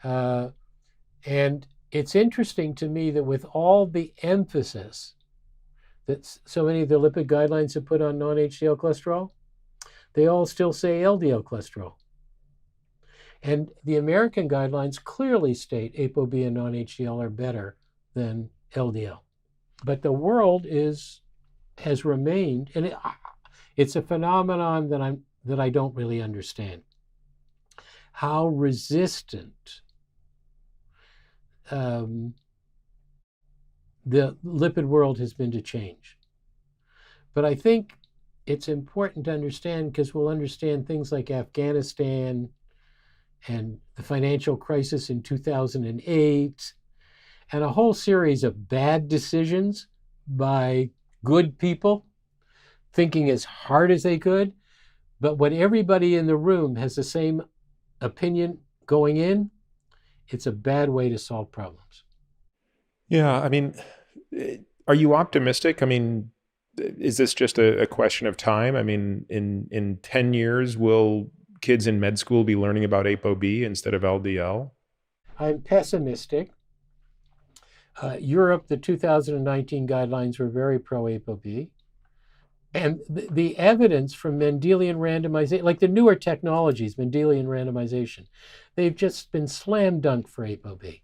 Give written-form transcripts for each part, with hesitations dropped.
Uh, and it's interesting to me that with all the emphasis that so many of the lipid guidelines have put on non-HDL cholesterol, they all still say LDL cholesterol. And the American guidelines clearly state ApoB and non-HDL are better than LDL. But the world has remained, and it's a phenomenon that I don't really understand. How resistant the lipid world has been to change. But I think it's important to understand, because we'll understand things like Afghanistan and the financial crisis in 2008, and a whole series of bad decisions by good people thinking as hard as they could. But when everybody in the room has the same opinion going in, it's a bad way to solve problems. Yeah, I mean, are you optimistic? I mean, is this just a question of time? I mean, in 10 years, will kids in med school be learning about ApoB instead of LDL? I'm pessimistic. Europe, the 2019 guidelines were very pro-ApoB. And the evidence from Mendelian randomization, like the newer technologies, Mendelian randomization, they've just been slam dunk for ApoB.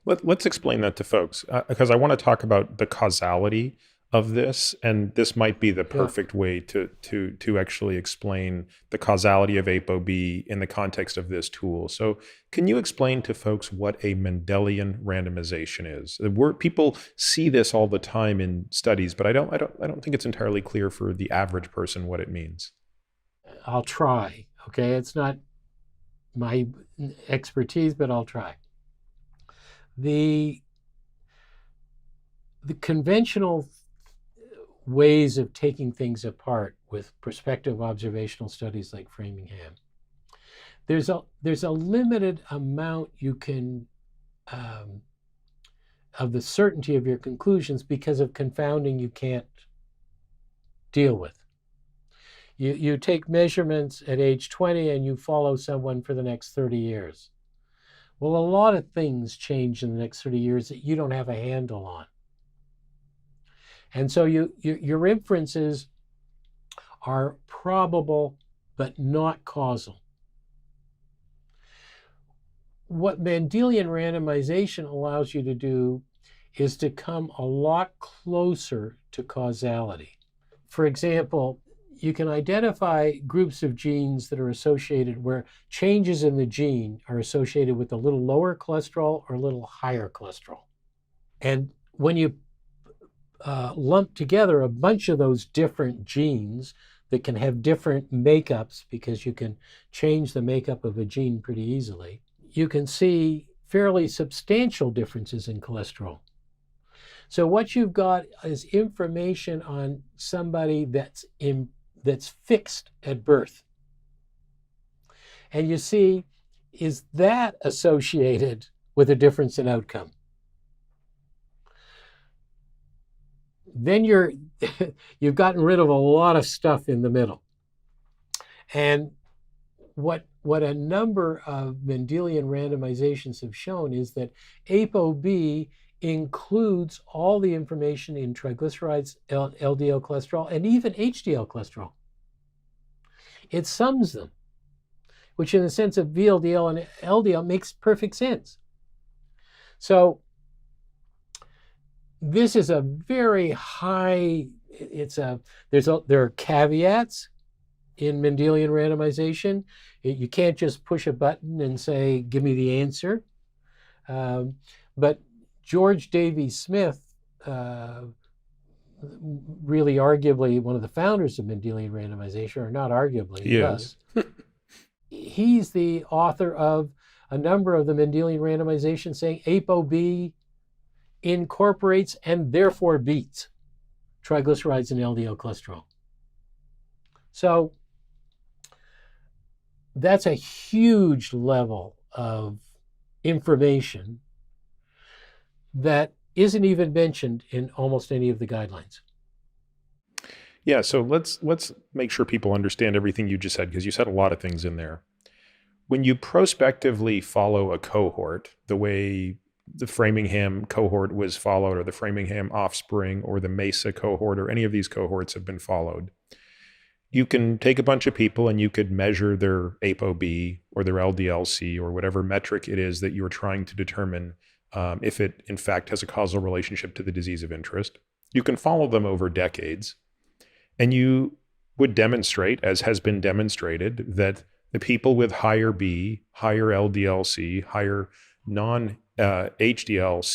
Let's explain that to folks, because I want to talk about the causality of this, and this might be the perfect way to actually explain the causality of ApoB in the context of this tool. So, can you explain to folks what a Mendelian randomization is? People see this all the time in studies, but I don't think it's entirely clear for the average person what it means. I'll try. Okay, it's not my expertise, but I'll try. The conventional ways of taking things apart with prospective observational studies like Framingham, there's a limited amount you can of the certainty of your conclusions because of confounding you can't deal with. You take measurements at age 20 and you follow someone for the next 30 years. Well, a lot of things change in the next 30 years that you don't have a handle on. And so your inferences are probable, but not causal. What Mendelian randomization allows you to do is to come a lot closer to causality. For example, you can identify groups of genes that are associated where changes in the gene are associated with a little lower cholesterol or a little higher cholesterol. And when you lump together a bunch of those different genes that can have different makeups, because you can change the makeup of a gene pretty easily, you can see fairly substantial differences in cholesterol. So what you've got is information on somebody that's fixed at birth. And you see, is that associated with a difference in outcome? Then you've gotten rid of a lot of stuff in the middle. And what a number of Mendelian randomizations have shown is that ApoB includes all the information in triglycerides, LDL cholesterol, and even HDL cholesterol. It sums them, which in the sense of VLDL and LDL makes perfect sense. So this is a very high, there are caveats in Mendelian randomization. You can't just push a button and say, give me the answer. But George Davies Smith, really arguably one of the founders of Mendelian randomization, or not arguably, Yes. He's the author of a number of the Mendelian randomizations saying ApoB incorporates and therefore beats triglycerides and LDL cholesterol. So that's a huge level of information that isn't even mentioned in almost any of the guidelines. Yeah, so let's make sure people understand everything you just said, because you said a lot of things in there. when you prospectively follow a cohort, the way the Framingham cohort was followed, or the Framingham offspring, or the Mesa cohort, or any of these cohorts have been followed, you can take a bunch of people and you could measure their ApoB or their LDLC or whatever metric it is that you're trying to determine if it in fact has a causal relationship to the disease of interest. You can follow them over decades, and you would demonstrate, as has been demonstrated, that the people with higher B, higher LDLC, higher non-HDL